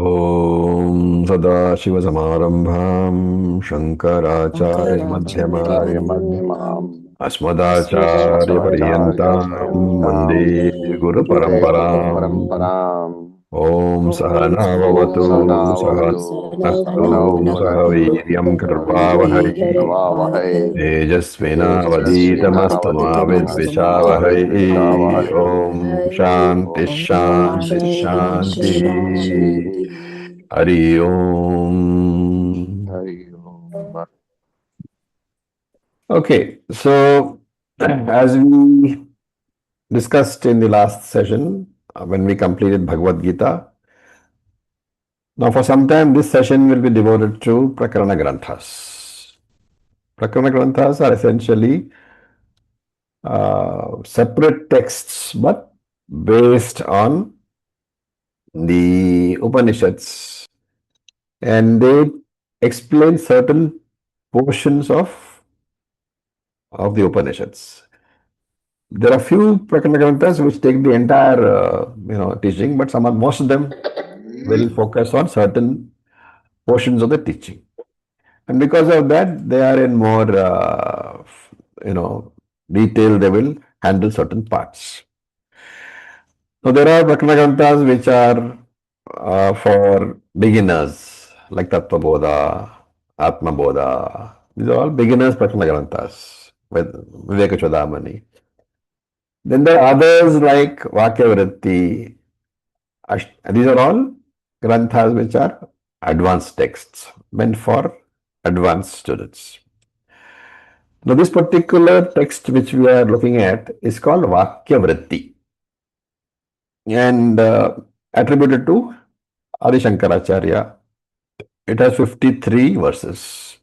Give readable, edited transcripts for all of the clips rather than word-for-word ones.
ॐ सदाशिवसमारम्भां शङ्कराचार्यमध्यमाम् शङ्कराचार्यमध्यमाम् अस्मदाचार्यपर्यन्तां वन्दे अस्मदाचार्यपर्यन्ताम् वन्दे गुरुपरम्पराम् गुरुपरम्पराम् ॐ ॐ ॐ सहनाववतु सहनावतु सहनस्तु सहनौ सह भुनक्तु वीर्यं सह कर्वावहै वीर्यम् करवावहै तेजस्विनावधीतमस्तु मा तेजस्विनावधीतमस्तु मा विद्विषावहै ॐ शान्तिः ॐ शान्तिः शान्तिः शान्तिः शान्तिः हरि ओम्. हरि ओम् Okay, so as we discussed in the last session, when we completed Bhagavad Gita, now for some time this session will be devoted to Prakarana Granthas. Prakarana Granthas are essentially separate texts but based on the Upanishads, and they explain certain portions of the Upanishads. There are few Prakarana Granthas which take the entire teaching, but most of them will focus on certain portions of the teaching. And because of that, they are in more you know detail. They will handle certain parts. So there are Prakarana Granthas which are for beginners, like Tattva Bodha, Atma Bodha. These are all beginners Prakarana Granthas with Viveka Chodamani. Then there are others like Vakya Vritti. These are all granthas which are advanced texts meant for advanced students. Now, this particular text which we are looking at is called Vakya Vritti and attributed to Adi Shankaracharya. It has 53 verses.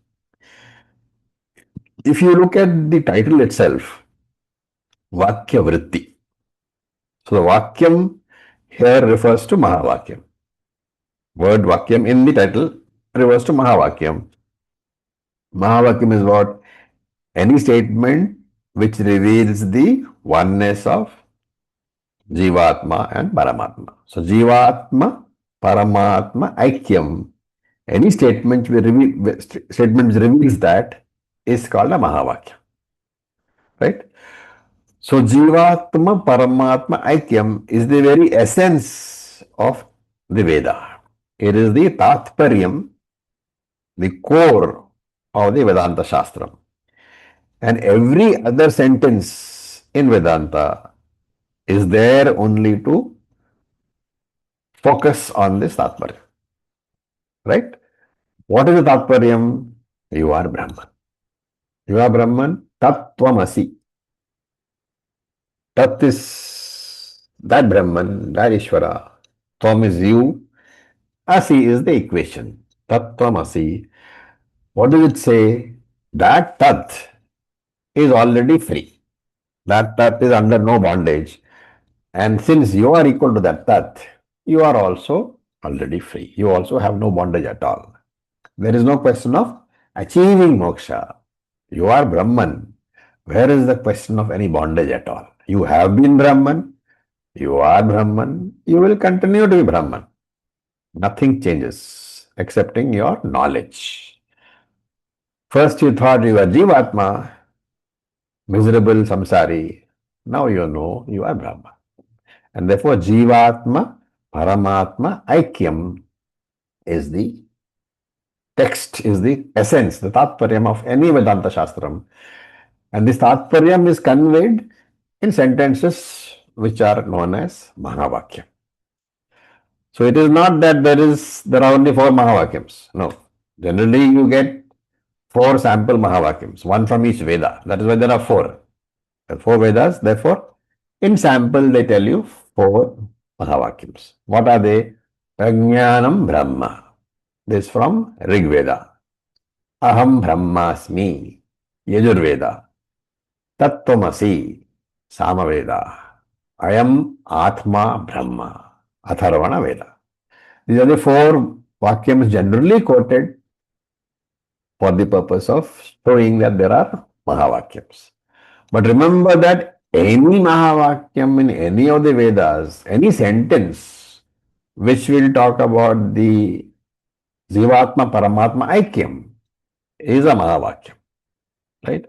If you look at the title itself, Vakya Vritti. So the Vakyam here refers to Mahavakyam. Word Vakyam in the title refers to Mahavakyam. Mahavakyam is what? Any statement which reveals the oneness of Jivatma and Paramatma. So Jivatma, Paramatma, Aikyam. Any statement which reveals that is called a Mahavakya. Right? So Jivatma, Paramatma, Aikyam is the very essence of the Veda. It is the Tatparyam, the core of the Vedanta Shastra. And every other sentence in Vedanta is there only to focus on this Tatparya. Right? What is the Tatparyam? You are Brahman. You are Brahman. Tattvamasi. Tat is that Brahman, that Ishvara. Tvam is you. Asi is the equation. Tattvamasi. What does it say? That Tat is already free. That Tat is under no bondage. And since you are equal to that Tat, you are also already free. You also have no bondage at all. There is no question of achieving moksha. You are Brahman. Where is the question of any bondage at all? You have been Brahman. You are Brahman. You will continue to be Brahman. Nothing changes excepting your knowledge. First you thought you were Jivatma, miserable samsari. Now you know you are Brahman. And therefore Jivatma, Paramatma, Aikyam is the text, is the essence, the Tatparyam of any Vedanta Shastram. And this Tatparyam is conveyed in sentences which are known as Mahavakya. So it is not that there are only four Mahavakyams. No. Generally you get four sample Mahavakyams, one from each Veda. That is why there are four. There are four Vedas, therefore, in sample they tell you four Mahavakyams. What are they? Prajnanam Brahma. This is from Rig Veda. Aham Brahmasmi. Yajurveda. Tattvamasi. Samaveda. Ayam Atma Brahma. Atharvana Veda. These are the four Vakyams generally quoted for the purpose of showing that there are Mahavakyams. But remember that any Mahavakyam in any of the Vedas, any sentence which will talk about the Jivatma Paramatma Aikyam, is a Mahavakyam, right?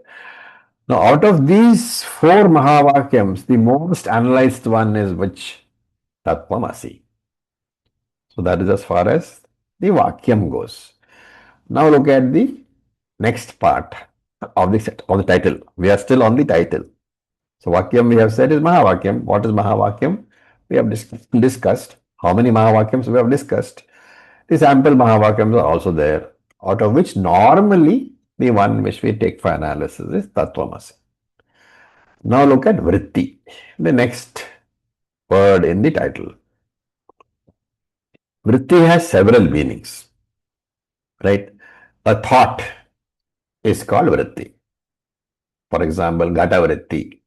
Now, out of these four Mahavakyams, the most analyzed one is which? Tattvamasi. So that is as far as the Vakyam goes. Now look at the next part of the title. We are still on the title. So Vakyam we have said is Mahavakyam. What is Mahavakyam? We have discussed. How many Mahavakyams we have discussed? The sample Mahavakyams are also there, out of which normally the one which we take for analysis is Tattvamasi. Now look at Vritti, the next word in the title. Vritti has several meanings, right? A thought is called Vritti. For example, Gata Vritti,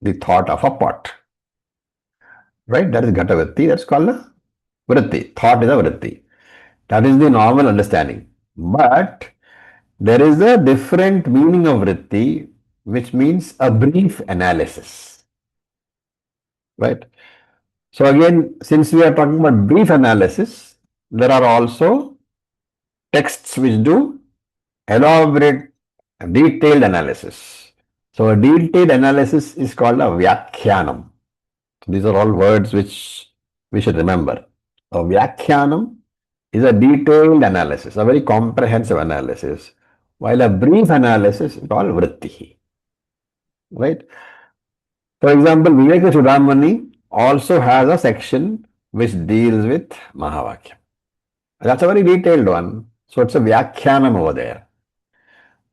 the thought of a pot, right? That is Gata Vritti, that's called a Vritti. Thought is a Vritti. That is the normal understanding. But there is a different meaning of Vritti, which means a brief analysis, right? So again, since we are talking about brief analysis, there are also texts which do elaborate, detailed analysis. So a detailed analysis is called a Vyakhyanam. These are all words which we should remember. A Vyakhyanam is a detailed analysis, a very comprehensive analysis, while a brief analysis is called Vrittihi. Right? For example, Viveka Chudamani also has a section which deals with Mahavakya. That's a very detailed one. So it's a Vyakhyanam over there.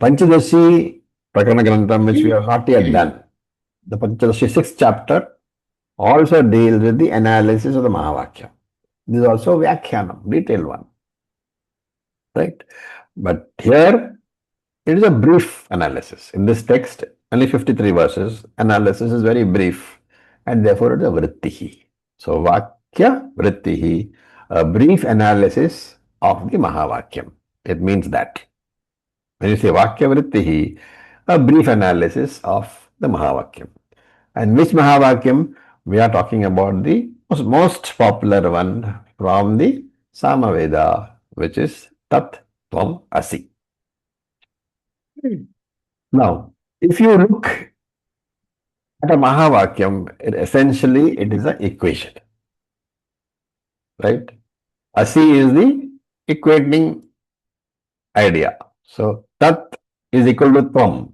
Panchadashi Prakarana Grantham, which we have not yet done. The Panchadashi sixth chapter also deals with the analysis of the Mahavakya. This is also Vyakhyanam, detailed one. Right? But here it is a brief analysis. In this text, only 53 verses. Analysis is very brief and therefore it is a Vrittihi. So Vakya Vrittihi, a brief analysis of the Mahavakyam. It means that. When you say Vakya Vrittihi, a brief analysis of the Mahavakyam. And which Mahavakyam? We are talking about the most popular one from the Samaveda, which is Tat Tvam Asi. Now, if you look at a Mahavakyam, essentially it is an equation, right? Asi is the equating idea. So, Tat is equal to Tvam.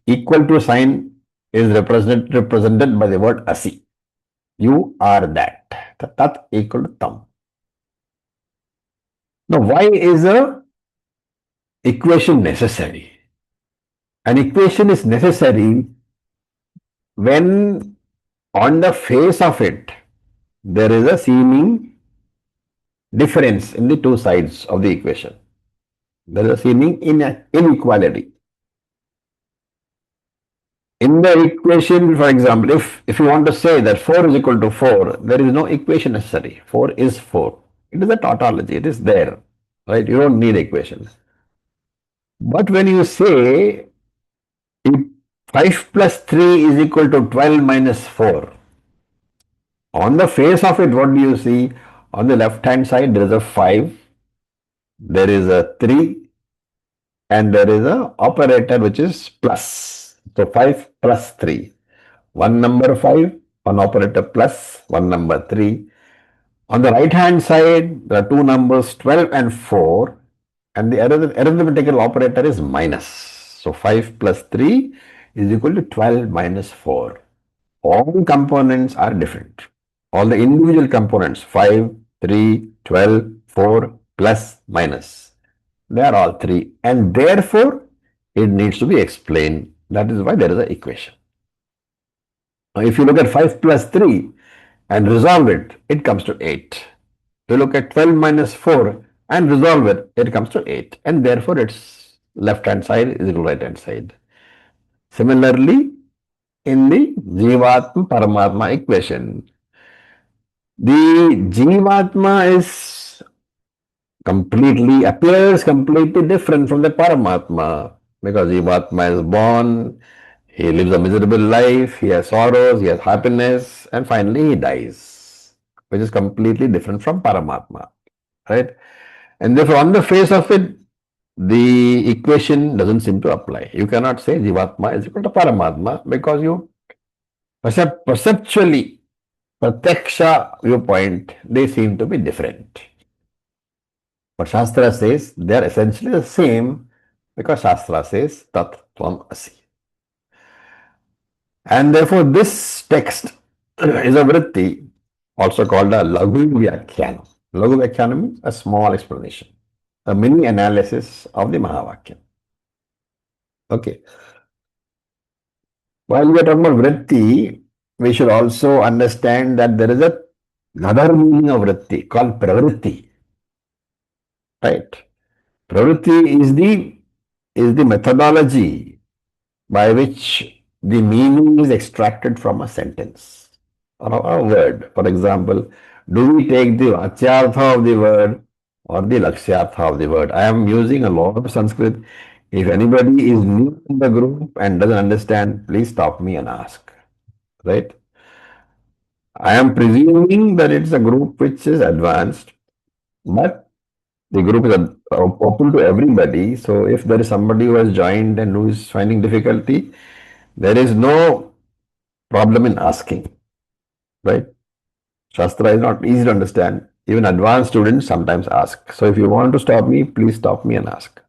Equal to sign is represented by the word Asi. You are that. The Tat equal to Tam. Now, why is a equation necessary? An equation is necessary when on the face of it there is a seeming difference in the two sides of the equation. There is a seeming inequality. In the equation, for example, if you want to say that 4 is equal to 4, there is no equation necessary. 4 is 4. It is a tautology. It is there. Right? You don't need equation. But when you say if 5 plus 3 is equal to 12 minus 4, on the face of it, what do you see? On the left hand side, there is a 5, there is a 3, and there is a operator which is plus. So 5 plus 3. One number 5, one operator plus, one number 3. On the right hand side, there are two numbers 12 and 4, and the arithmetical operator is minus. So 5 plus 3 is equal to 12 minus 4. All components are different. All the individual components 5, 3, 12, 4 plus minus. They are all 3 and therefore it needs to be explained. That is why there is an equation. Now if you look at 5 plus 3 and resolve it, it comes to 8. You look at 12 minus 4 and resolve it, it comes to 8 and therefore its left hand side is equal to right hand side. Similarly, in the Jivatma Paramatma equation, the Jivatma appears completely different from the Paramatma because Jivatma is born, he lives a miserable life, he has sorrows, he has happiness, and finally he dies. which is completely different from Paramatma, right? And therefore, on the face of it, the equation doesn't seem to apply. You cannot say Jivatma is equal to Paramatma because you perceptually, Pratyaksha viewpoint, they seem to be different. But Shastra says they are essentially the same because Shastra says Tat Tvam Asi. And therefore, this text is a vritti, also called a Laghu Vyakhyanam. Laghu Vyakhyanam means a small explanation, a mini analysis of the Mahavakya. Okay. While we are talking about vritti, we should also understand that there is another meaning of vritti called pravritti, right? Pravritti is the methodology by which the meaning is extracted from a sentence or a word. For example, do we take the vachyartha of the word or the lakshyartha of the word? I am using a lot of Sanskrit. If anybody is new in the group and doesn't understand, please stop me and ask. Right? I am presuming that it's a group which is advanced, but the group is open to everybody. So if there is somebody who has joined and who is finding difficulty, there is no problem in asking, right? Shastra is not easy to understand. Even advanced students sometimes ask. So if you want to stop me, please stop me and ask.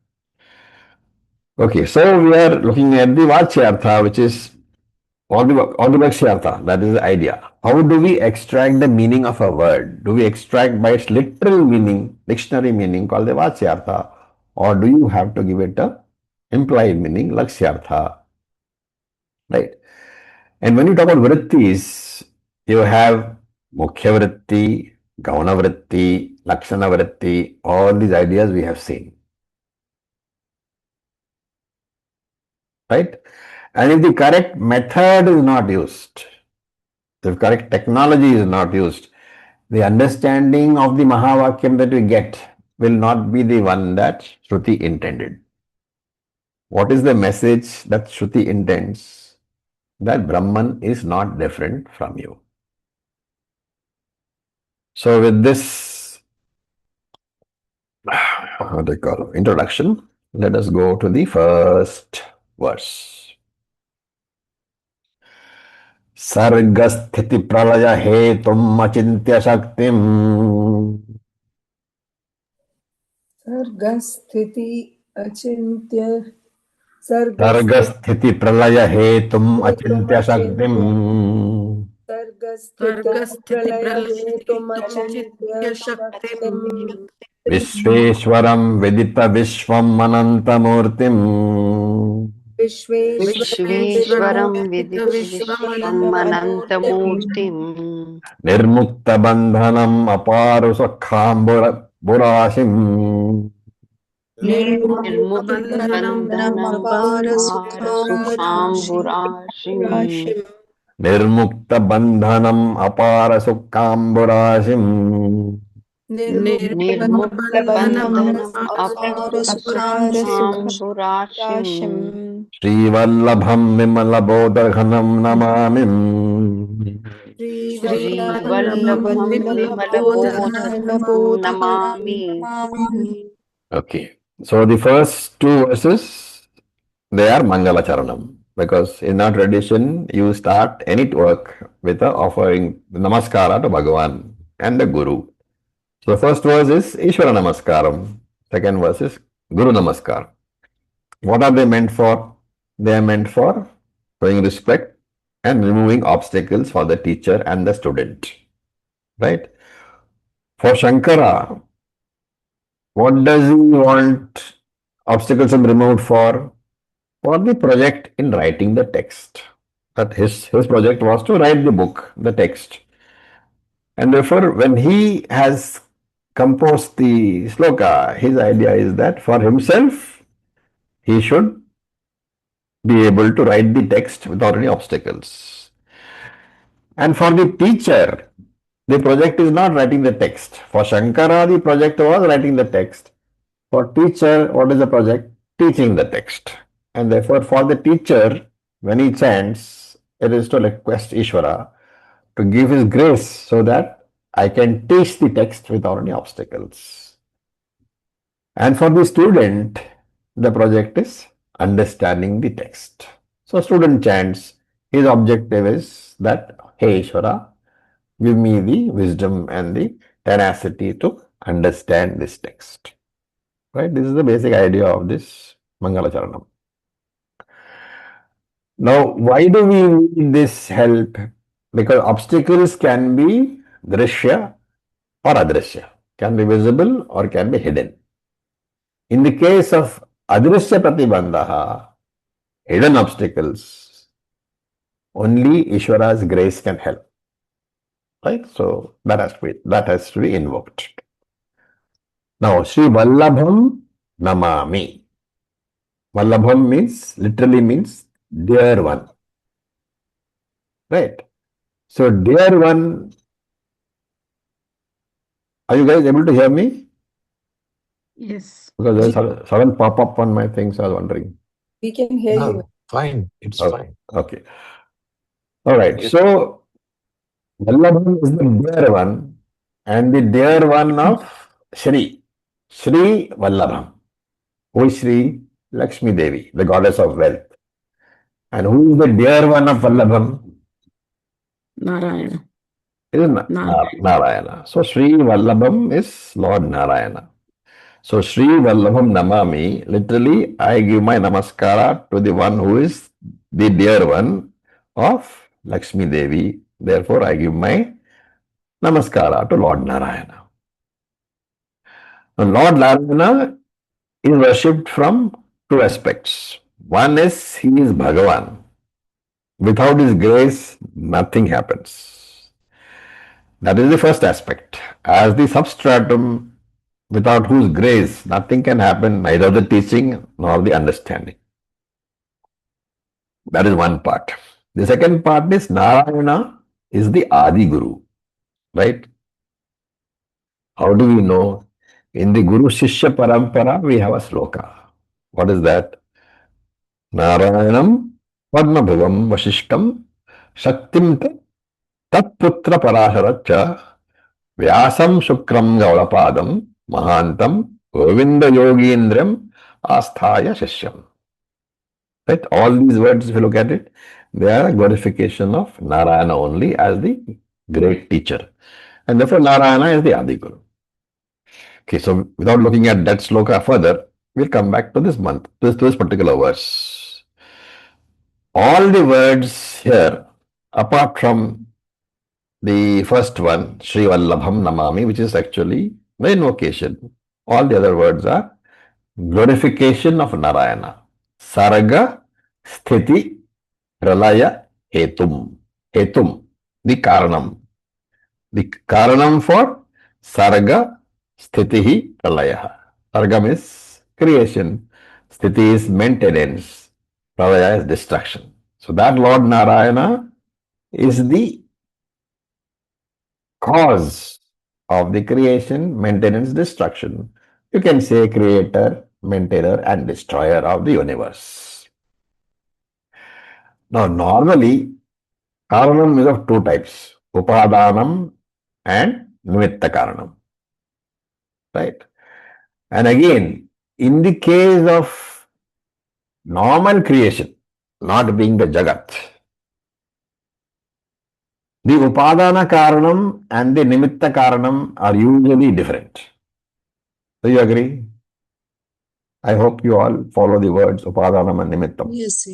Okay, so we are looking at the Vachyartha, which is all the Vakshyartha. That is the idea. How do we extract the meaning of a word? Do we extract by its literal meaning, dictionary meaning called the Vachyartha, or do you have to give it a implied meaning, Lakshyartha, right? And when you talk about vrittis, you have Mukhya Vritti, Gauna Vritti, Lakshana Vritti, all these ideas we have seen, right? And if the correct method is not used, if correct technology is not used, the understanding of the Mahavakyam that we get will not be the one that Shruti intended. What is the message that Shruti intends? That Brahman is not different from you. So with this what they call introduction, let us go to the first verse. सर्गस्थिति प्रलय हेतुम अचिंत्य शक्तिम सर्गस्थिति अचिन्त्य सर्गस्थिति सर्गस्थिति प्रलय हेतुम अचिंत्य शक्तिम हेतुमचिन्त्य सर्गस्थिति प्रलय हेतुमचिन्त्य शक्तिम् सर्गस्थितिप्रलयहेतुमचिन्त्य विश्वेश्वरं विदित विश्वम अनंतमूर्तिम विश्वेश्वरं विश्वेश्वरं विदितविश्वम् अनन्तमूर्तिम् विदितविश्वमनन्तमूर्तिम् निर्मुक्त बंधनम अपार सुखांबुर बुराशिम निर्मुक्तबन्धनम् निर्मुक्तबन्धनम् अपार अपार सुखाराशिम् सुखाम्बुराशिम् निर्मुक्त बंधनम अपार सुखांबुराशिम निर्मुक्तबन्धनम् निर्मुक्तबन्धनम् अपार अपसुखाम्बुराशिम् श्रीवल्लभं विमलबोधघनं Namami श्रीवल्लभं विमलबोधघनं Namami Okay, so the first two verses, they are Mangala Charanam because in our tradition you start any work with a offering Namaskara to Bhagavan and the Guru. So the first verse is Ishvara Namaskaram, second verse is Guru Namaskar. What are they meant for? They are meant for showing respect and removing obstacles for the teacher and the student. Right? For Shankara, what does he want obstacles to be removed for? For the project in writing the text. That his project was to write the book, the text. And therefore, when he has composed the sloka, his idea is that for himself, he should be able to write the text without any obstacles. And for the teacher, the project is not writing the text. For Shankara, the project was writing the text. For teacher, what is the project? Teaching the text. And therefore, for the teacher, when he chants, it is to request Ishvara to give his grace so that I can teach the text without any obstacles. And for the student, the project is understanding the text. So student chants, his objective is that, hey Ishvara, give me the wisdom and the tenacity to understand this text. Right? This is the basic idea of this Mangala Charanam. Now, why do we need this help? Because obstacles can be drishya or adrishya, can be visible or can be hidden. In the case of adrishya pratibandhaha, hidden obstacles, only Ishvara's grace can help. Right? So that has to be invoked. Now, Sri Vallabham Namami. Vallabham literally means dear one. Right? So, dear one, are you guys able to hear me? Yes. Because there's a sudden pop up on my thing, so I was wondering. We can hear you. No, fine. It's Oh, fine. okay. All right. Yes. So, Vallabham is the dear one, and the dear one of Shri. Shri Vallabham. Who is Shri? Lakshmi Devi, the goddess of wealth. And who is the dear one of Vallabham? Narayana. It is Narayana. Narayana. So, Shri Vallabham is Lord Narayana. So, Shri Vallabham Namami, literally, I give my namaskara to the one who is the dear one of Lakshmi Devi. Therefore, I give my namaskara to Lord Narayana. Now, Lord Narayana is worshipped from two aspects. One is he is Bhagavan. Without his grace, nothing happens. That is the first aspect. As the substratum, without whose grace nothing can happen, neither the teaching nor the understanding. That is one part. The second part is Narayana is the Adi Guru, right? How do we know? In the Guru Shishya Parampara, we have a sloka. What is that? Narayanam Padmabhuvam Vasishtam Shaktim Tatputra Parasharacha Vyasam Shukram Gaurapadam Mahantam Govinda Yogindram Asthaya Shishyam. Right? All these words, if you look at it, they are a glorification of Narayana only as the great teacher. And therefore, Narayana is the Adi Guru. Okay, so without looking at that sloka further, we'll come back to this month, to this particular verse. All the words here, apart from the first one, Sri Vallabham Namami, which is actually the invocation, all the other words are glorification of Narayana. Sarga, Sthiti, Pralaya, Hetum. Hetum, the Karanam. The Karanam for Sarga, Sthitihi, Pralaya. Sargam is creation. Sthiti is maintenance. Pralaya is destruction. So that Lord Narayana is the cause of the creation, maintenance, destruction. You can say creator, maintainer, and destroyer of the universe. Now, normally, Karanam is of two types, Upadanam and Nimitta Karanam. Right? And again, in the case of normal creation, not being the Jagat, the Upadana Karanam and the Nimitta Karanam are usually different. Do you agree? I hope you all follow the words Upadanam and Nimittam. Yes,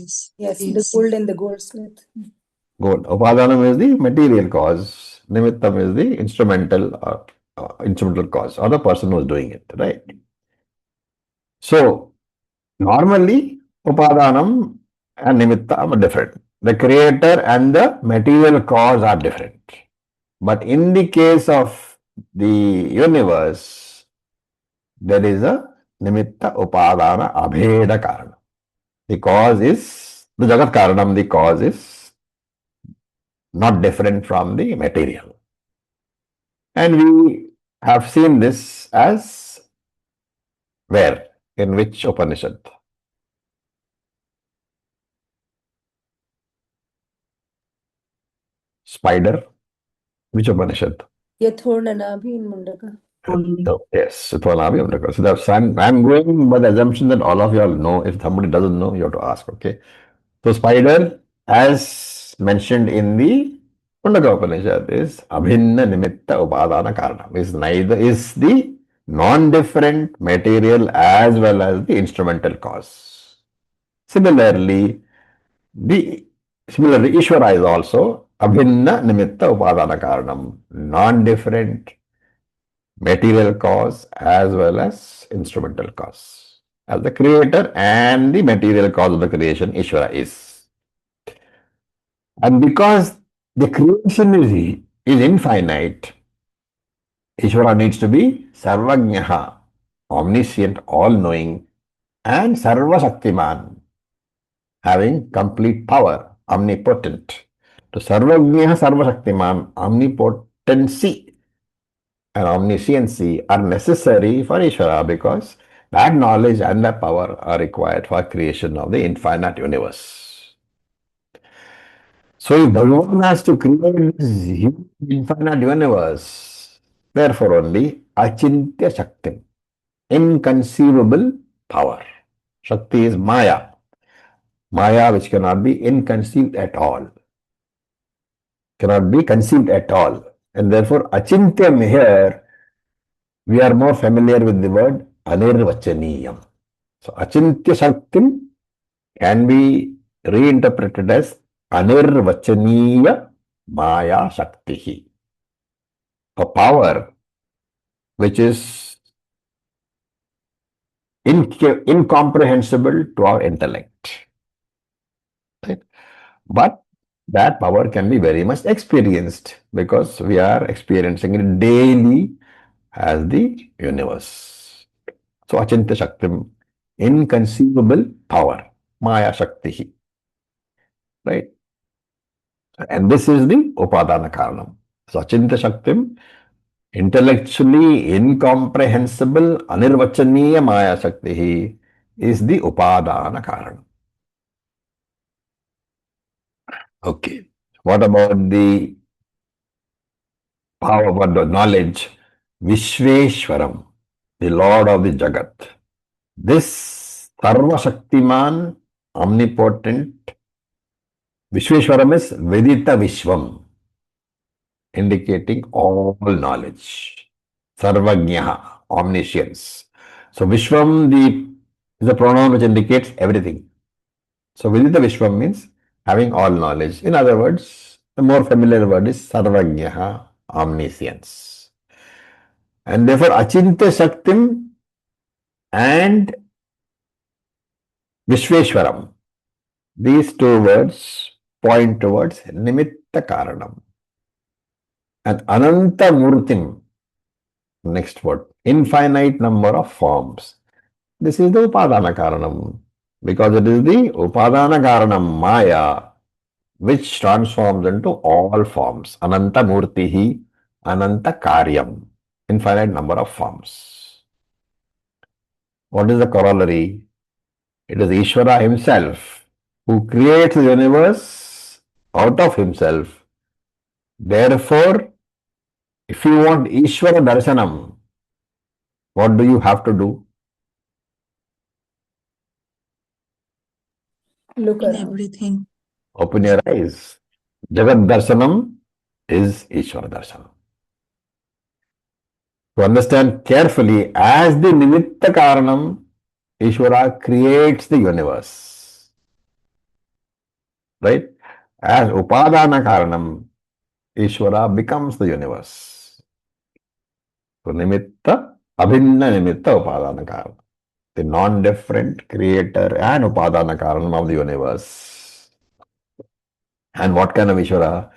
the gold and the goldsmith. Good. Upadanam is the material cause. Nimittam is the instrumental cause, or the person who is doing it, right? So, normally, Upadanam and Nimittam are different. The creator and the material cause are different. But in the case of the universe, there is a Nimitta Upadana Abheda Karana. The cause is, the Jagat Karanam, the cause is not different from the material. And we have seen this as where? In which Upanishad? Spider. Which Upanishad? Yathornanabi in Mundaka. only. So, yes, Utvanabhi. So that's, I'm going by the assumption that all of you all know. If somebody doesn't know, you have to ask, okay? So spider, as mentioned in the Mundaka Upanishad, is Abhinna Nimitta Upadana Karana. Is the non-different material as well as the instrumental cause. Similarly, the Ishvara is also Abhinna Nimitta Upadana Karanam, non-different material cause as well as instrumental cause. As the creator and the material cause of the creation, Ishvara is. And because the creation is infinite, Ishvara needs to be Sarvajnaha, omniscient, all-knowing, and Sarva Shaktiman, having complete power, omnipotent. So Sarvajnaha, Sarva Shaktiman, omnipotency and omnisciency are necessary for Ishvara because that knowledge and that power are required for creation of the infinite universe. So if Bhagavan has to create this huge infinite universe, therefore only Achintya Shakti, inconceivable power. Shakti is Maya. Maya which cannot be inconceived at all, cannot be conceived at all. And therefore Achintyam here, we are more familiar with the word Anirvachaniyam. So Achintya Shakti can be reinterpreted as Anirvachaniya Maya Shakti. A power which is incomprehensible to our intellect. Right? But that power can be very much experienced because we are experiencing it daily as the universe. So Achintya Shaktim, inconceivable power, Maya Shakti. Right? And this is the Upadana Karanam. So Achintya Shaktim, intellectually incomprehensible, Anirvachaniya Maya Shakti is the Upadana Karanam. Okay. What about the power, what the knowledge? Vishveshwaram, the Lord of the Jagat. This Sarva Shaktiman, omnipotent, Vishveshwaram is Vedita Vishwam, indicating all knowledge. Sarvajnaha, omniscience. So Vishwam is a pronoun which indicates everything. So Vidita Vishwam means having all knowledge. In other words, the more familiar word is Sarvajnaha, omniscience. And therefore Achintya Shaktim and Vishveshwaram, these two words point towards Nimitta Karanam. And Ananta Murtim, next word, infinite number of forms. This is the Upadana Karanam because it is the Upadana Karanam Maya which transforms into all forms. Ananta Murtihi, Ananta Karyam, infinite number of forms. What is the corollary? It is Ishvara himself who creates the universe out of himself. Therefore, if you want Ishvara Darshanam, what do you have to do? Look in around. everything. Open your eyes. Jagat Darshanam is Ishvara Darshanam. To understand carefully, as the Nimitta Karanam, Ishvara creates the universe. Right? As Upadana Karanam, Ishvara becomes the universe. So Nimitta, Abhinna Nimitta Upadana Karanam. The non-different creator and Upadana Karanam of the universe. And what kind of Ishvara?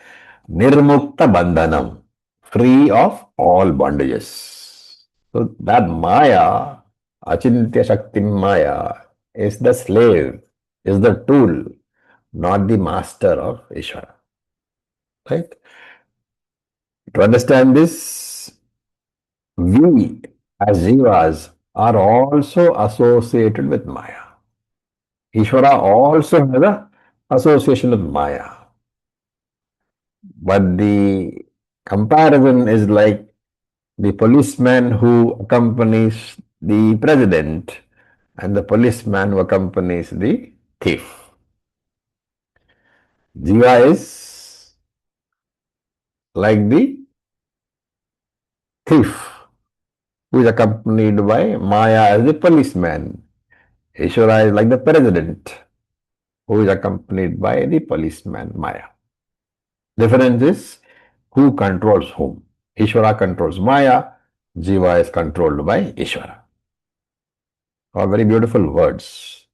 Nirmukta Bandhanam, free of all bondages. So that Maya, Achintya Shakti Maya, is the slave, is the tool, not the master of Ishvara. Right? To understand this, we as Jivas are also associated with Maya. Ishvara also has a association with Maya. But the Comparison is like the policeman who accompanies the president and the policeman who accompanies the thief. Jiva is like the thief who is accompanied by Maya as the policeman. Ishvara is like the president who is accompanied by the policeman Maya. Difference is who controls whom. Ishvara controls Maya, Jiva is controlled by Ishvara. All very beautiful words.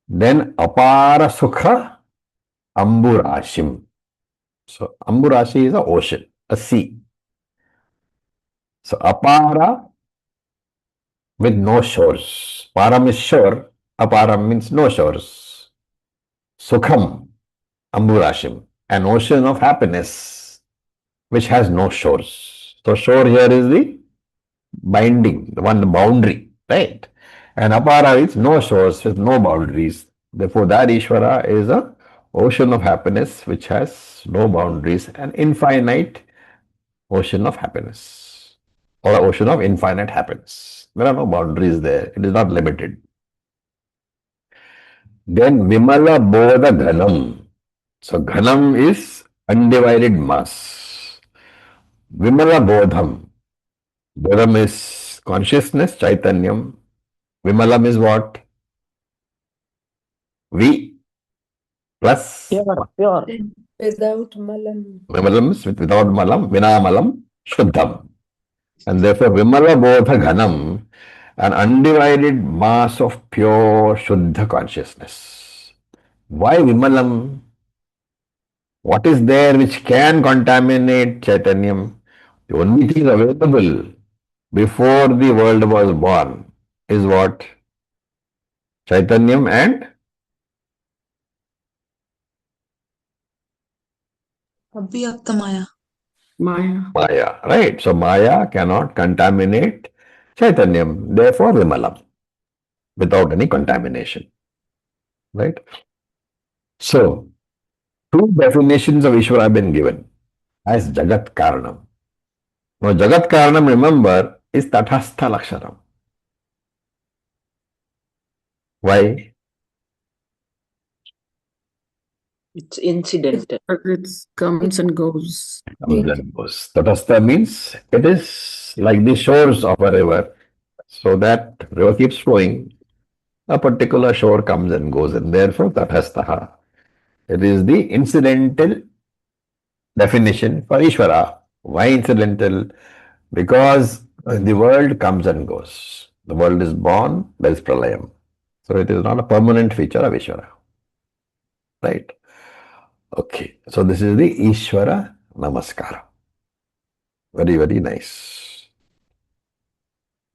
Then Apara Sukha Amburashim. So Amburashi is a ocean, a sea. So Apara with no shores. Param is shore, Aparam means no shores. Sukham, Amburashim, an ocean of happiness which has no shores. So shore here is the binding, the one boundary, right? And Apara is no shores with no boundaries. Therefore, that Ishvara is a ocean of happiness which has no boundaries, an infinite ocean of happiness or ocean of infinite happiness. There are no boundaries there. It is not limited. Then Vimala Bodha Ghanam. So Ghanam is undivided mass. Vimala Bodham. Bodham is consciousness, Chaitanyam. Vimalam is what? V plus Pure. Without malam. Vimalam is without malam, vinamalam, shuddham. And therefore Vimala Bodha Ghanam, an undivided mass of pure Shuddha consciousness. Why Vimalam? What is there which can contaminate Chaitanyam? The only thing available before the world was born is what? Chaitanyam and Abhyakta Maya. Maya. Maya, right? So Maya cannot contaminate Chaitanyam, therefore Vimalam, without any contamination, right? So, two definitions of Ishvara have been given as Jagat Karanam. Now, Jagat Karanam, remember, is Tathastha Lakshanam. Why? It's incidental. But it comes and goes. Comes and goes. Tathastha means it is like the shores of a river. So that river keeps flowing. A particular shore comes and goes, and therefore Tathastha. It is the incidental definition for Ishvara. Why incidental? Because the world comes and goes. The world is born, there is pralayam. So it is not a permanent feature of Ishvara. Right? Okay. So this is the Ishvara Namaskara. Very, very nice.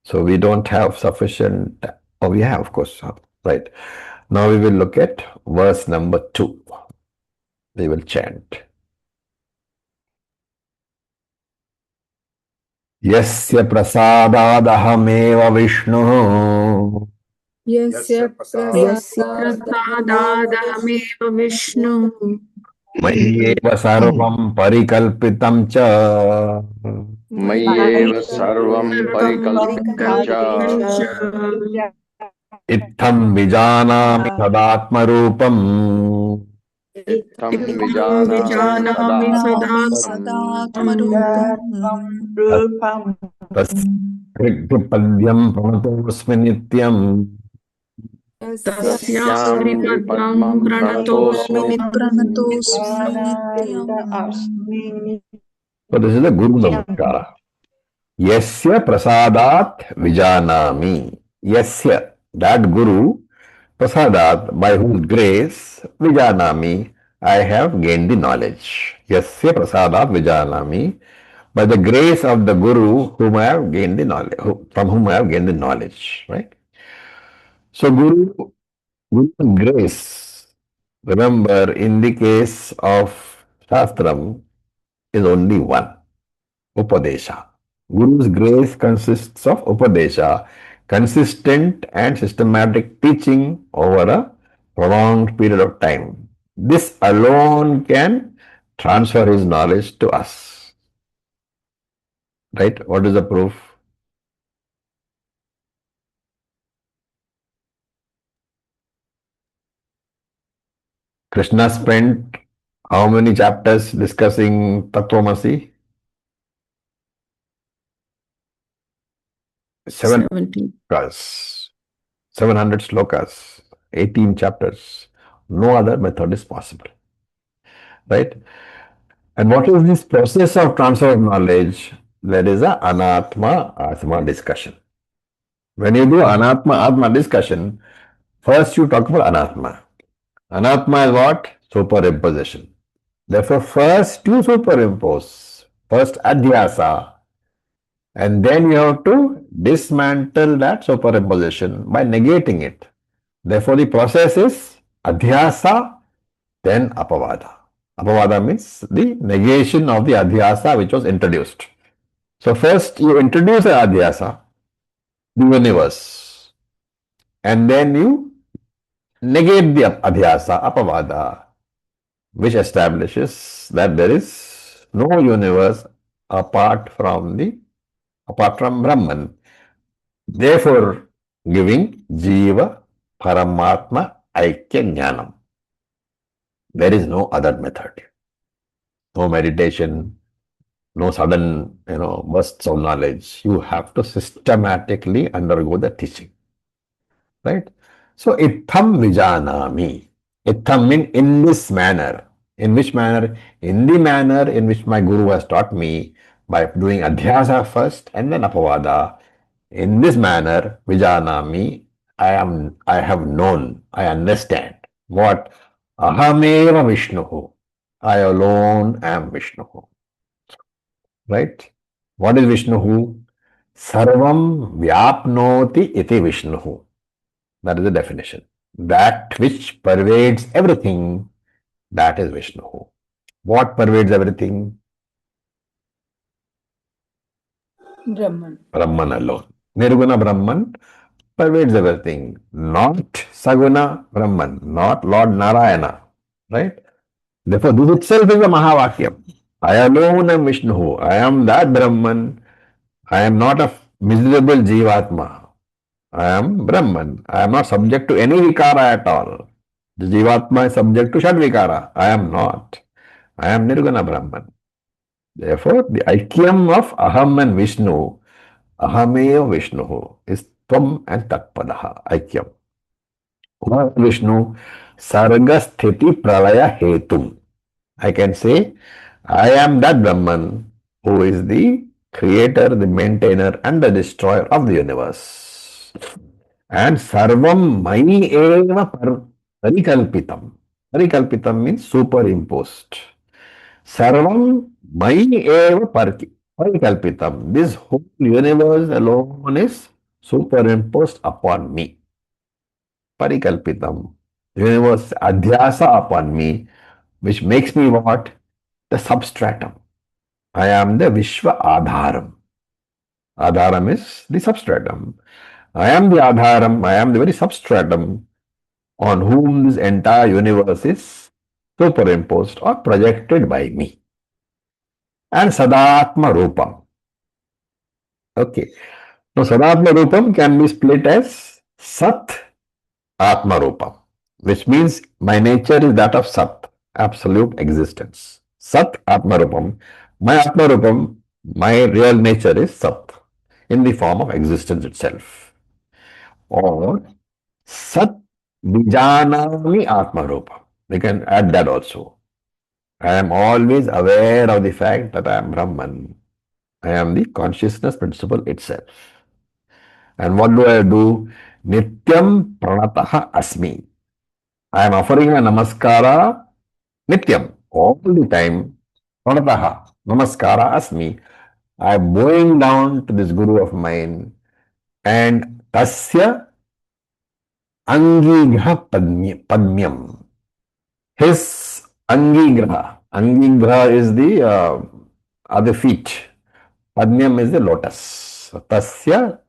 So we don't have sufficient, oh, we have, of course. Right. Now we will look at verse number 2. We will chant. Yasya prasadadaham Vishnu Yasya प्रसादादहमेव Vishnu मय्येव सर्वं परिकल्पितं च मय्येव सर्वं परिकल्पितं च इत्थं विजानामि तदात्मरूपम् इत्थं विजानामि सदात्मरूपम् तस्पद्यं प्रणतोऽस्मि नित्यम् तस्यां पद्मं प्रणतोऽस्मि प्रणतोऽस्मि प्रणतोऽस्मि नित्यम् So this is the Guru Namaskara. Yasya prasadat vijanami. Yasya, that Guru, prasadat, by whose grace, vijanami, I have gained the knowledge. Yasya prasadat vijanami, by the grace of the Guru whom I have gained the knowledge, from whom I have gained the knowledge, right? So Guru grace, remember in the case of Shastram, is only one, Upadesha. Guru's grace consists of Upadesha, consistent and systematic teaching over a prolonged period of time. This alone can transfer his knowledge to us. Right? What is the proof? Krishna spent how many chapters discussing Tattvamasi? 70. slokas. 700 slokas. 18 chapters. No other method is possible. Right? And what is this process of transfer of knowledge? That is a anatma atma discussion. When you do anatma atma discussion, first you talk about anatma. Anatma is what? Superimposition. Therefore, first you superimpose, first adhyasa, and then you have to dismantle that superimposition by negating it. Therefore, the process is adhyasa, then apavada. Apavada means the negation of the adhyasa which was introduced. So, first you introduce the adhyasa, the universe, and then you negate the adhyasa, apavada, which establishes that there is no universe apart from Brahman. Therefore, giving Jiva Paramatma Aikya Jnanam. There is no other method. No meditation, no sudden, bursts of knowledge. You have to systematically undergo the teaching. Right? So, Itham Vijanami. Itham means in this manner. In which manner? In the manner in which my Guru has taught me by doing Adhyasa first and then Apavada. In this manner, Vijanami, I have known, I understand. What? Ahameva Vishnuhu. I alone am Vishnuhu. Right? What is Vishnuhu? Sarvam Vyapnoti iti Vishnuhu. That is the definition. That which pervades everything, that is Vishnu. What pervades everything? Brahman. Brahman alone. Nirguna Brahman pervades everything. Not Saguna Brahman, not Lord Narayana. Right? Therefore, this itself is a Mahavakyam. I alone am Vishnu. I am that Brahman. I am not a miserable Jivatma. I am Brahman. I am not subject to any vikara at all. The Jivatma is subject to Shadvikara. I am not. I am Nirguna Brahman. Therefore, the Aikyam of Aham and Vishnu, Ahameo Vishnu, is Tvam and Tatpadaha, Aikyam. Who is Vishnu? Sarga Sthiti Pralaya Hetum. I can say, I am that Brahman who is the creator, the maintainer, and the destroyer of the universe. And Sarvam Mai Eva Parikalpitam. Parikalpitam means superimposed. Sarvam Mai Eva Parikalpitam. This whole universe alone is superimposed upon me. Parikalpitam. Universe adhyasa upon me, which makes me what? The substratum. I am the Vishwa Adharam. Adharam is the substratum. I am the Adharam, I am the very substratum on whom this entire universe is superimposed or projected by me. And Sadatma Rupam. Okay. Now Sadatma Rupam can be split as Sat Atma Rupam, which means my nature is that of Sat, absolute existence. Sat Atma Rupam. My Atma Rupam, my real nature is Sat, in the form of existence itself. Or Sat Vijanami Atma Rupa. We can add that also. I am always aware of the fact that I am Brahman. I am the consciousness principle itself. And what do? Nityam Pranataha Asmi. I am offering a Namaskara Nityam, all the time. Pranataha, Namaskara Asmi. I am bowing down to this Guru of mine and Tasya Angigraha Padmyam. His Angigraha is the other feet. Padmyam is the lotus. Tasya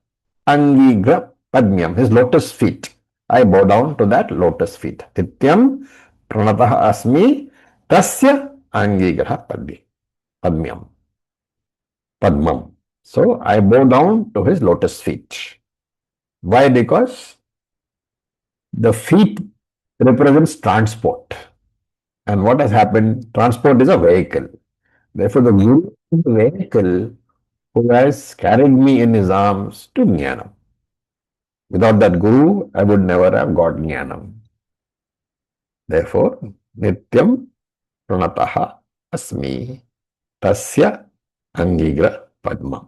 Angigra Padmyam, his lotus feet. I bow down to that lotus feet. Tityam Pranataha Asmi Tasya Angigraha Padmyam. Padmam. So I bow down to his lotus feet. Why? Because the feet represents transport. And what has happened? Transport is a vehicle. Therefore, the Guru is the vehicle who has carried me in his arms to Jnanam. Without that Guru, I would never have got Jnanam. Therefore, Nityam Pranataha Asmi Tasya Angigra Padma.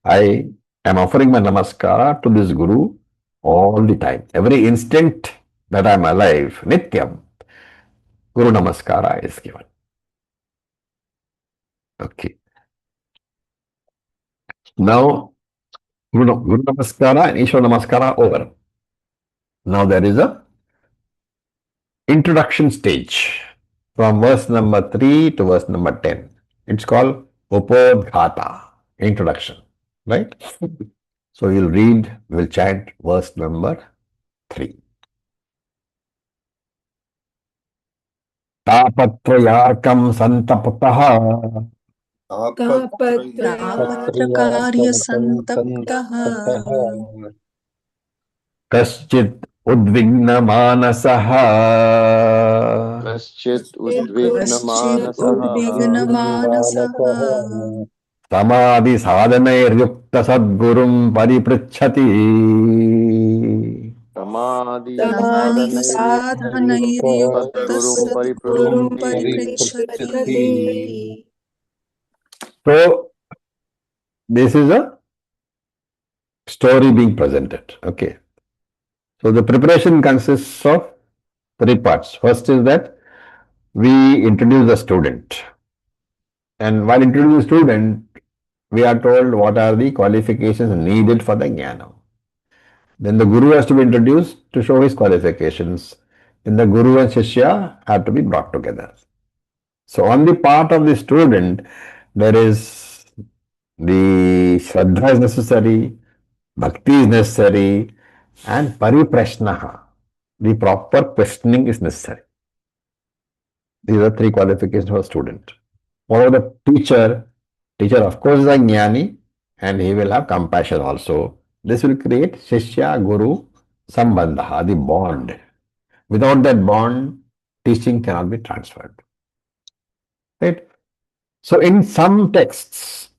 I am offering my namaskara to this Guru all the time. Every instant that I am alive, Nityam, Guru Namaskara is given. Okay. Now, Guru Namaskara and Ishwar Namaskara over. Now there is a introduction stage from verse number 3 to verse number 10. It's called Upodghata, introduction, right? So you'll read, we'll chant verse number 3. Tapatrayakam santaptaha तापत्रकार्यसन्तप्तः kaschit udvignamanasah कश्चित् उद्विग्नमानसः कश्चिदुद्विग्नमानसः samadhi sadhanairyukta sadgurum paripruchhati. समाधिसाधनैर्युक्तः सद्गुरुं सद्गुरुं परिपृच्छति। परिपृच्छति। So this is a story being presented. Okay. So the preparation consists of 3 parts. First is that we introduce the student. And while introducing the student, we are told what are the qualifications needed for the jnana. Then the Guru has to be introduced to show his qualifications. Then the Guru and Shishya have to be brought together. So on the part of the student, there is the Shraddha is necessary, Bhakti is necessary, and Pariprashnaha, the proper questioning is necessary. These are 3 qualifications for a student. For the teacher of course is a jnani and he will have compassion also. This will create Shishya Guru Sambandha, the bond. Without that bond, teaching cannot be transferred. Right? So in some texts,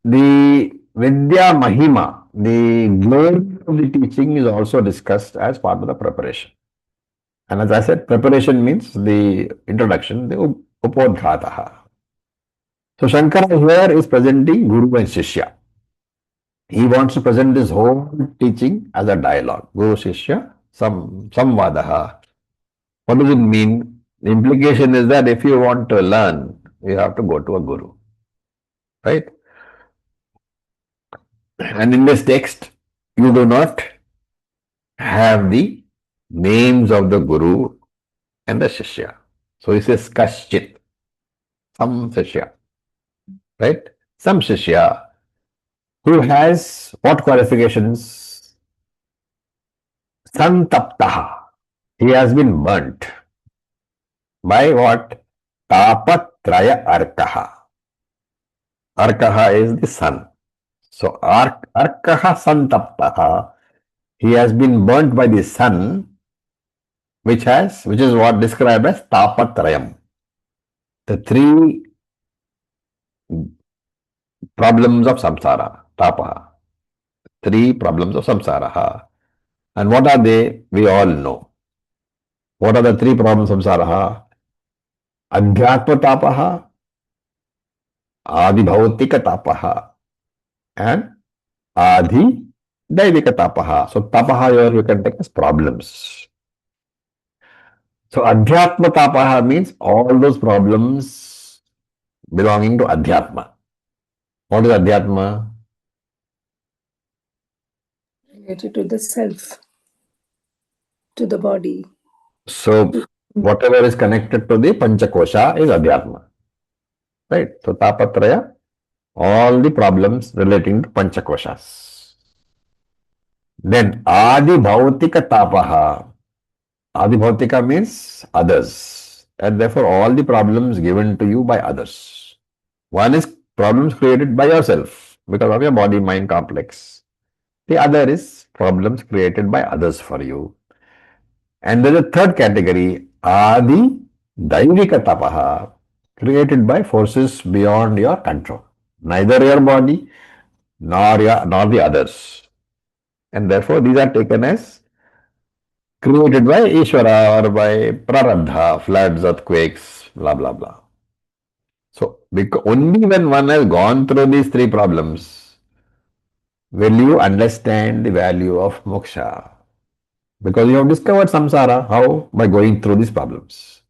the Vidya Mahima, the glory of the teaching is also discussed as part of the preparation. And as I said, preparation means the introduction, the Upodghataha. So Shankara here is presenting Guru and Shishya. He wants to present this whole teaching as a dialogue. Guru Shishya Samvadaha. What does it mean? The implication is that if you want to learn, you have to go to a Guru. Right? And in this text, you do not have the names of the Guru and the Shishya. So he says Kaschit, some Shishya. Right? Some Shishya who has what qualifications? Santaptaha. He has been burnt. By what? Tapatraya Arkaha. Arkaha is the sun. So Arkaha Santaptaha. He has been burnt by the sun, which is what described as Tapatrayam. The 3 problems of samsara, tapaha. 3 problems of samsara. And what are they? We all know. What are the 3 problems of samsara? Adhyatma tapaha, Adibhautika tapaha, and Adi Daivika tapaha. So tapaha here you can take as problems. So Adhyatma tapaha means all those problems belonging to Adhyatma. What is Adhyatma? Related to the self, to the body. So whatever is connected to the Panchakosha is Adhyatma. Right? So Tapatraya, all the problems relating to Panchakoshas. Then Adi Bhautika Tapaha. Adi Bhautika means others. And therefore all the problems given to you by others. One is problems created by yourself because of your body-mind complex. The other is problems created by others for you. And there's a third category, Adi Daivika Tapaha, created by forces beyond your control. Neither your body nor the others. And therefore these are taken as created by Ishvara or by Prarabdha, floods, earthquakes, blah blah blah. So only when one has gone through these three problems will you understand the value of moksha. Because you have discovered samsara. How? By going through these problems.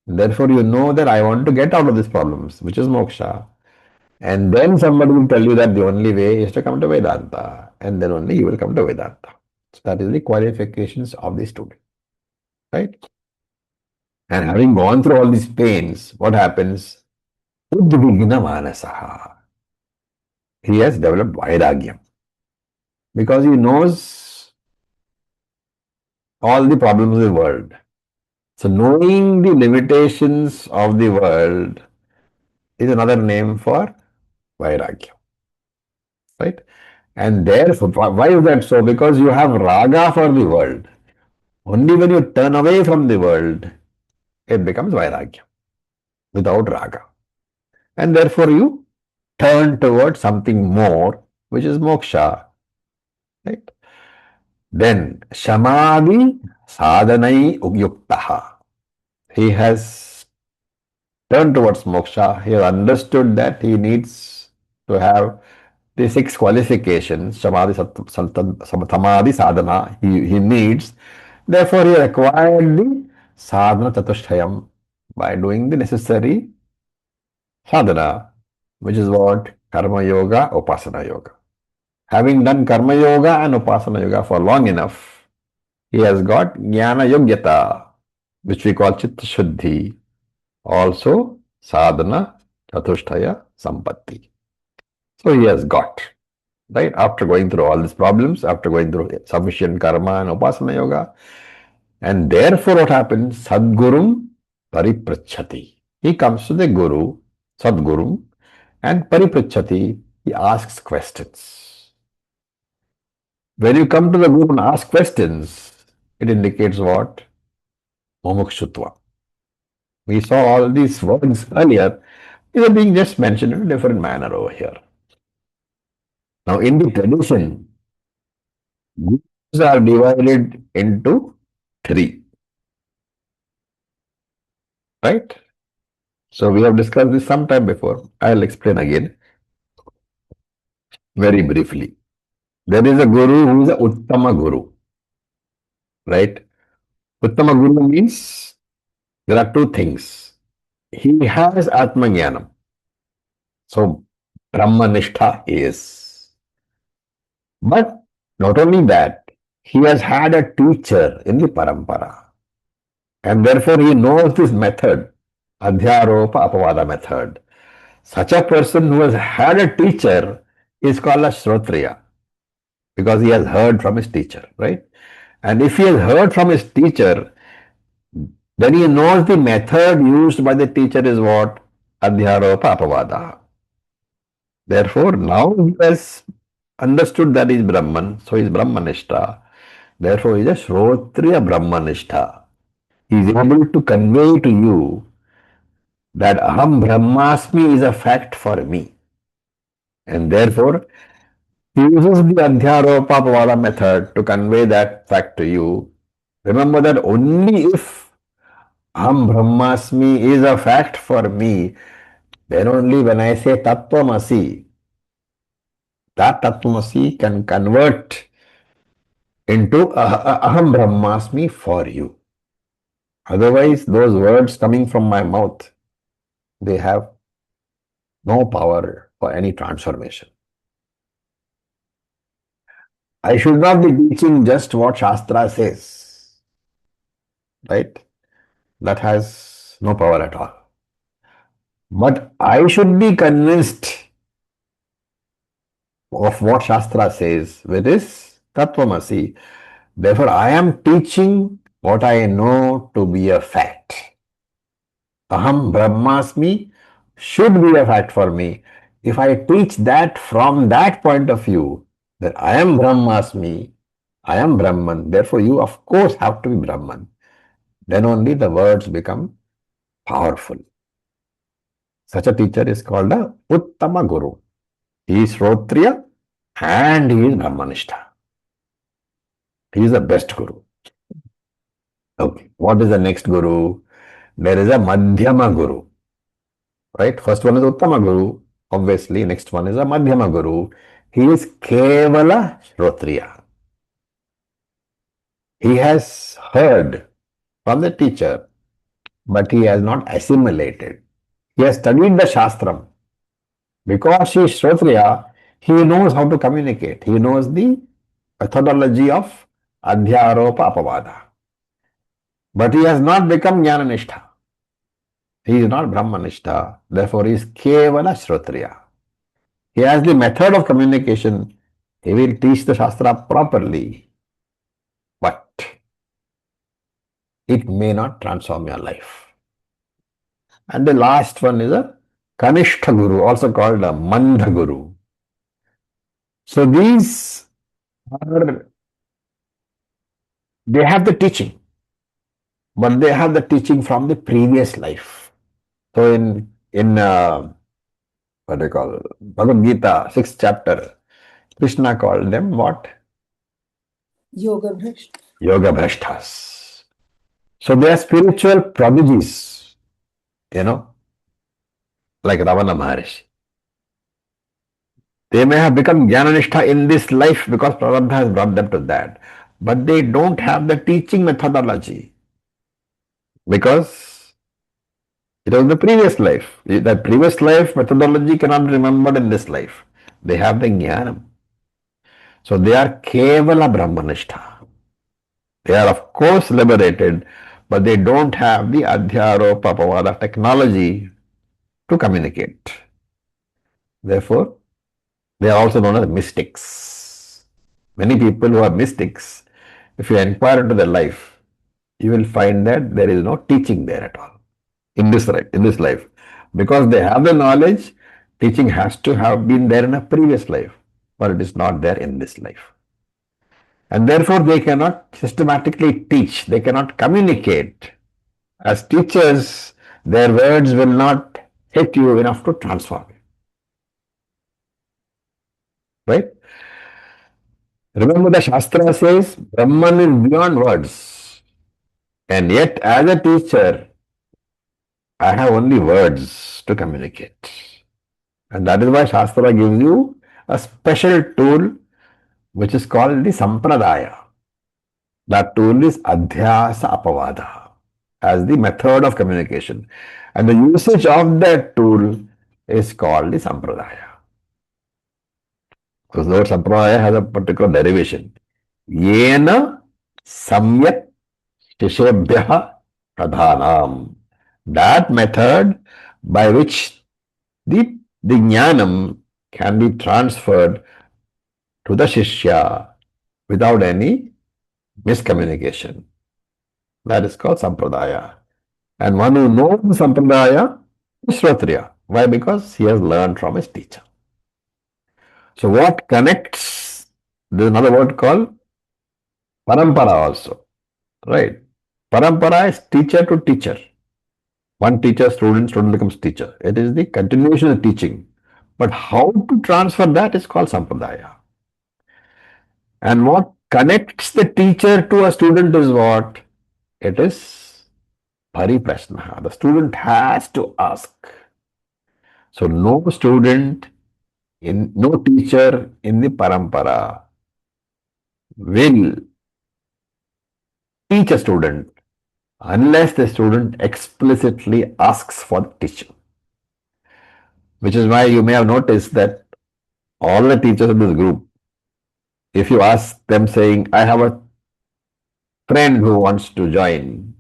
Therefore, you know that I want to get out of these problems, which is moksha. And then somebody will tell you that the only way is to come to Vedanta. And then only you will come to Vedanta. So that is the qualifications of the student. Right? And having gone through all these pains, what happens? Udvigna manasaha. He has developed vairagyam. Because he knows all the problems of the world. So knowing the limitations of the world is another name for vairagya. Right? And therefore, why is that so? Because you have raga for the world. Only when you turn away from the world, it becomes vairagya. Without raga. And therefore you turn towards something more, which is moksha. Right? Then Shamadhi sadhanai yuktaha. He has turned towards moksha. He has understood that he needs to have the six qualifications, Samadhi sadhana, he needs. Therefore, he acquired the sadhana chatushtayam by doing the necessary sadhana, which is what? Karma yoga, upasana yoga. Having done karma yoga and upasana yoga for long enough, he has got jnana yogyata, which we call chitta shuddhi, also sadhana chatushtaya sampatti. So he has got, right? After going through all these problems, after going through sufficient karma and upasana yoga, and therefore what happens? Sadgurum pariprachati. He comes to the guru, Sadguru, and pariprachati, he asks questions. When you come to the guru and ask questions, it indicates what? Mumukshutva. We saw all these words earlier. These are being just mentioned in a different manner over here. Now, in the tradition, gurus are divided into three. Right? So we have discussed this some time before. I'll explain again very briefly. There is a guru who is a Uttama Guru. Right? Uttama Guru means there are two things. He has Atma Jnanam. So Brahmanishtha is. But not only that, he has had a teacher in the parampara. And therefore he knows this method, Adhyaropa Apavada method. Such a person who has had a teacher is called a Shrotriya because he has heard from his teacher, right? And if he has heard from his teacher, then he knows the method used by the teacher is what? Adhyaropa Apavada. Therefore, now he has understood that he is Brahman, so he is Brahmanishta. Therefore, he is a Shrotriya Brahmanishta. He is able to convey to you that Aham Brahmasmi is a fact for me. And therefore, he uses the Adhyaropa Pavada method to convey that fact to you. Remember that only if Aham Brahmasmi is a fact for me, then only when I say Tattvamasi, that Tattvamasi can convert into Aham Brahmasmi for you. Otherwise, those words coming from my mouth, they have no power for any transformation. I should not be teaching just what Shastra says, right? That has no power at all. But I should be convinced of what Shastra says, which is Tattvamasi. Therefore, I am teaching what I know to be a fact. Aham Brahmasmi should be a fact for me. if I teach that from that point of view, that I am Brahmasmi, I am Brahman, therefore you of course have to be Brahman, then only the words become powerful. Such a teacher is called a Uttama Guru. He is Shrotriya and he is Brahmanishta. He is the best Guru. Okay. What is the next Guru? There is a Madhyama Guru. Right? First one is Uttama Guru. Obviously, next one is a Madhyama Guru. He is Kevala Shrotriya. He has heard from the teacher, but he has not assimilated. He has studied the Shastram. Because he is Shrotriya, he knows how to communicate. He knows the methodology of Adhyaropa Apavada. But he has not become Jnananishta. He is not Brahmanishta. Therefore, he is Kevala Shrotriya. He has the method of communication. He will teach the Shastra properly. But it may not transform your life. And the last one is a Kanishta Guru, also called a Mandha Guru. So these are, they have the teaching, but they have the teaching from the previous life. So in what do you call Bhagavad Gita, 6th chapter, Krishna called them what? Yoga Bhrashta. Yoga Bhrashtas. So they are spiritual prodigies, like Ravana Maharishi. They may have become Jnananishta in this life because Prarabdha has brought them to that. But they don't have the teaching methodology because it was the previous life. The previous life methodology cannot be remembered in this life. They have the Jnanam. So they are Kevala Brahmanishta. They are of course liberated, but they don't have the Adhyaropa Apavada technology to communicate. Therefore, they are also known as mystics. Many people who are mystics, if you inquire into their life, you will find that there is no teaching there at all in this life. Because they have the knowledge, teaching has to have been there in a previous life, but it is not there in this life. And therefore, they cannot systematically teach, they cannot communicate. As teachers, their words will not hit you enough to transform you. Right? Remember, the Shastra says Brahman is beyond words. And yet, as a teacher, I have only words to communicate. And that is why Shastra gives you a special tool which is called the Sampradaya. That tool is Adhyasa Apavada as the method of communication. And the usage of that tool is called the Sampradaya. So the word Sampradaya has a particular derivation. Yena Samyak Shishebhya Pradhanam. That method by which the Jnanam can be transferred to the Shishya without any miscommunication. That is called Sampradaya. And one who knows Sampradaya is Shrotriya. Why? Because he has learned from his teacher. So what connects, there is another word called Parampara also. Right? Parampara is teacher to teacher. One teacher, student becomes teacher. It is the continuation of teaching. But how to transfer that is called Sampradaya. And what connects the teacher to a student is what? It is Pariprashna. The student has to ask. So no teacher in the parampara will teach a student unless the student explicitly asks for the teacher. Which is why you may have noticed that all the teachers in this group, if you ask them saying, I have a friend who wants to join,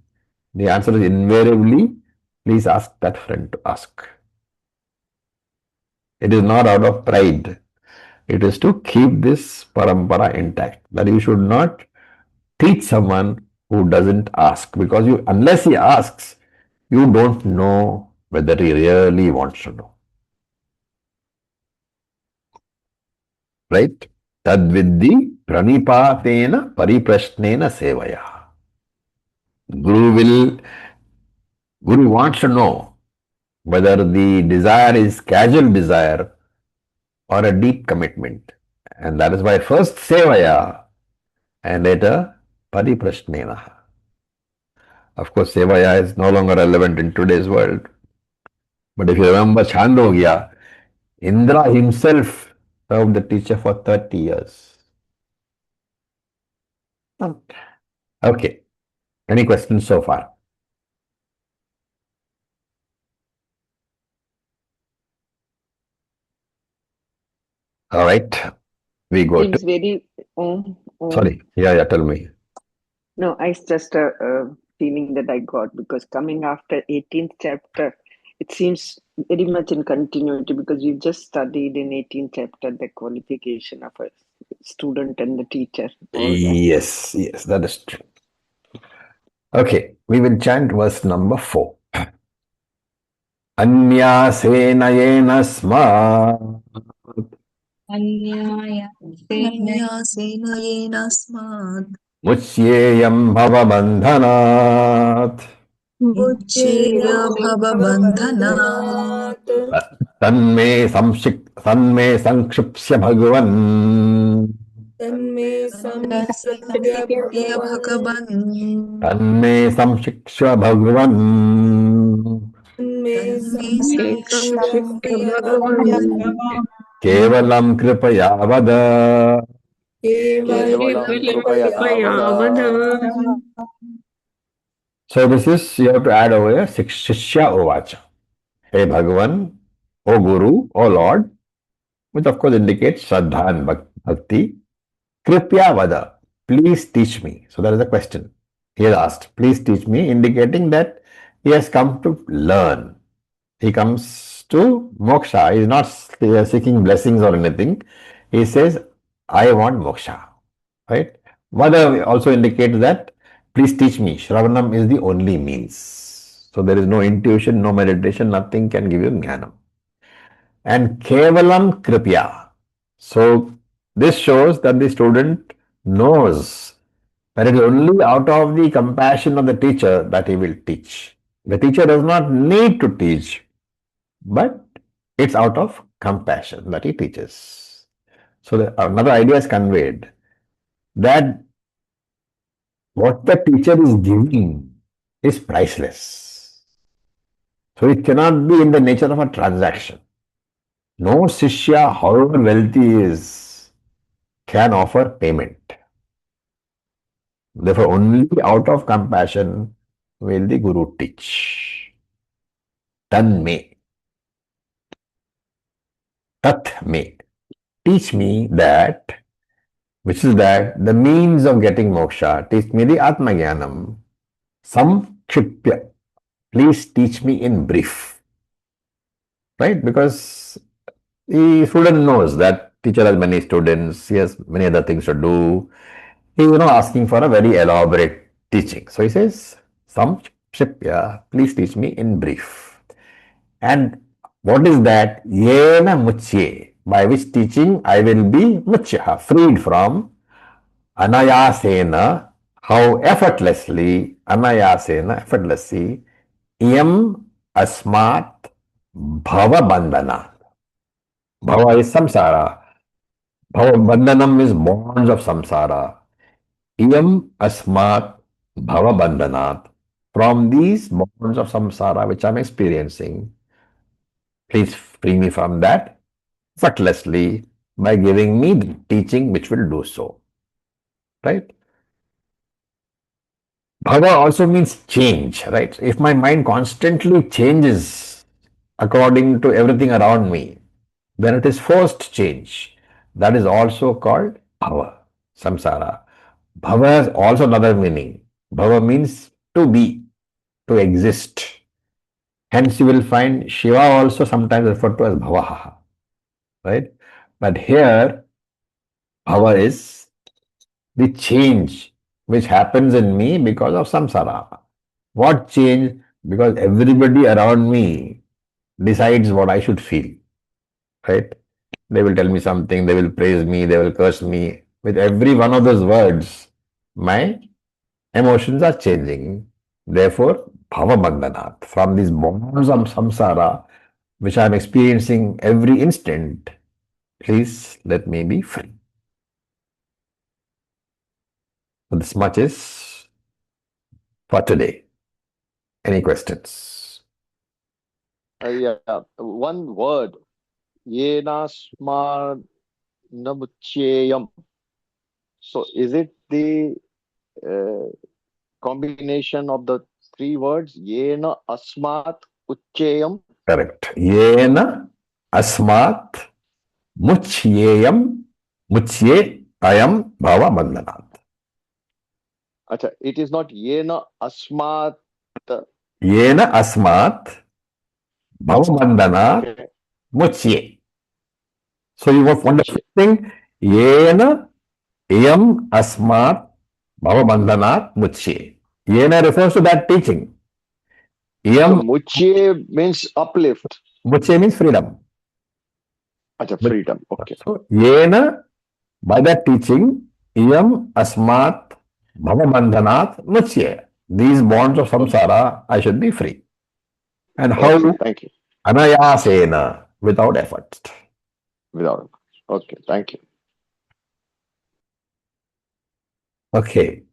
the answer is invariably, please ask that friend to ask. It is not out of pride. It is to keep this parampara intact. That you should not teach someone who doesn't ask, because unless he asks, you don't know whether he really wants to know. right? Tadviddi pranipatena pariprashnena sevaya. Guru will, Guru wants to know whether the desire is casual desire or a deep commitment. And that is why first sevaya and later pariprashnena. Of course, sevaya is no longer relevant in today's world. But if you remember Chandogya, Indra himself served the teacher for 30 years. Okay. Any questions so far? All right. We go to. Seems very Om. Sorry. Yeah, tell me. No, it's just a feeling that I got because coming after 18th chapter, it seems very much in continuity because you just studied in 18th chapter the qualification of a student and the teacher. All that. Yes, that is true. Okay, we will chant verse number 4. Anyasena yena smat अन्यासेन येनास्मात् मुच्येयं भवबन्धनात् मुच्येय भवबन्धनात् तन्मे संक्षिप्य भगवन् तन्मे संक्षिप्य तन्निप्य भगवान् भगवन् तन्मे संशिक्ष्य भगवन् तन्मे तन्मे संक्षिप्य संक्षिप्य भगवान् भगवन् केवलं कृपया वद केवलं केवलं कृपया कृपया वद So this is, you have to add over here, Shishya Ovacha. Hey Bhagavan, O Guru, O Lord, which of course indicates Shraddha and Bhakti. Kripya Vada, please teach me. So that is the question. He has asked, please teach me, indicating that he has come to learn. He comes to moksha. He is not seeking blessings or anything. He says, I want moksha. Right? Vada also indicates that please teach me. Shravanam is the only means. So there is no intuition, no meditation, nothing can give you jnanam. And kevalam kripya. So this shows that the student knows that it is only out of the compassion of the teacher that he will teach. The teacher does not need to teach, but it's out of compassion that he teaches. So another idea is conveyed that what the teacher is giving is priceless. So it cannot be in the nature of a transaction. No Shishya, however wealthy he is, can offer payment. Therefore, only out of compassion will the Guru teach. Tan me. Tat me. Teach me that, which is that the means of getting moksha. Teach me the Atma Jnanam. Samkshipya. Please teach me in brief. Right? Because the student knows that teacher has many students, he has many other things to do. He is asking for a very elaborate teaching. So he says, Samkshipya, please teach me in brief. And what is that? Yena muchye, by which teaching I will be muchya, freed from anayasena, how effortlessly, anayasena, effortlessly, yam asmat bhava bandhana. Bhava is samsara. Bhava bandhanam is bonds of samsara. Iyam asmat bhava bandhanat. From these bonds of samsara which I am experiencing, please free me from that effortlessly by giving me the teaching which will do so. Right? Bhava also means change, right? If my mind constantly changes according to everything around me, then it is forced change. That is also called bhava, samsara. Bhava has also another meaning. Bhava means to be, to exist. Hence you will find Shiva also sometimes referred to as Bhavaha. Right? But here, Bhava is the change which happens in me because of samsara. What change? Because everybody around me decides what I should feel. Right? They will tell me something, they will praise me, they will curse me. With every one of those words, my emotions are changing. Therefore, bhava bandhanat, from these bonds of samsara, which I am experiencing every instant, please let me be free. So this much is for today. Any questions? Yeah, one word. Yenasmad namuchyayam. So is it the uh, combination of the three words? Yena asmat uchyayam. Correct. Yena asmat muchyeyam muchye ayam bhava bandhanat. Acha, it is not yena asmat. Yena asmat bhava bandhanat Okay. muchye. So you want the Muchye. first thing, yena yam asmat bhavabandhanat muchye. Yena refers to that teaching. So Yam muchye means uplift. muchye means freedom. Acha, freedom. Okay. So yena, by that teaching, yam asmat bhavabandhanat muchye. These bonds of samsara, I should be free. And how? Okay. Thank you. Anayasena, without effort. Without. Okay. Thank you. Okay.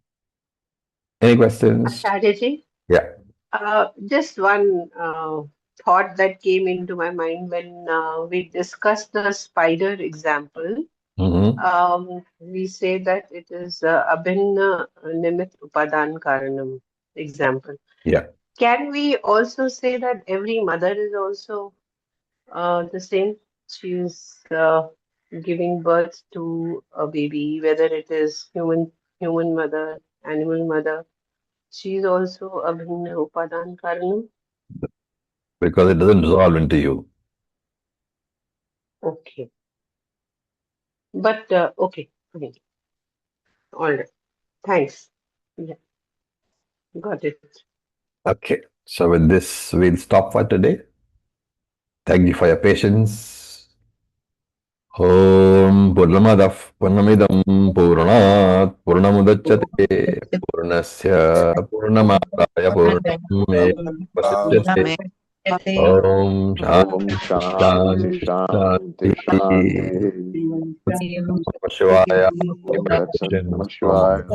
Any questions? Acharyaji, Yeah. just one thought that came into my mind when we discussed the spider example. Mhm. We say that it is abhinna nimit upadan karanam example. Yeah. Can we also say that every mother is also the same? She is giving birth to a baby, whether it is human mother, animal mother. She is also abhinna upadan karanam. Because it doesn't dissolve into you. Okay. But okay. Okay. All right. Thanks. Yeah, got it. Okay. So with this, we'll stop for today. Thank you for your patience. Om Purnamadah Purnamidam Purnat Purnamudachyate Purnasya Purnamadaya Purnamevasishyate. Om Om Shanti Shanti Shanti Shanti Shanti. Shanti. Shivaya. Om Tat Sat Namah Shivaya.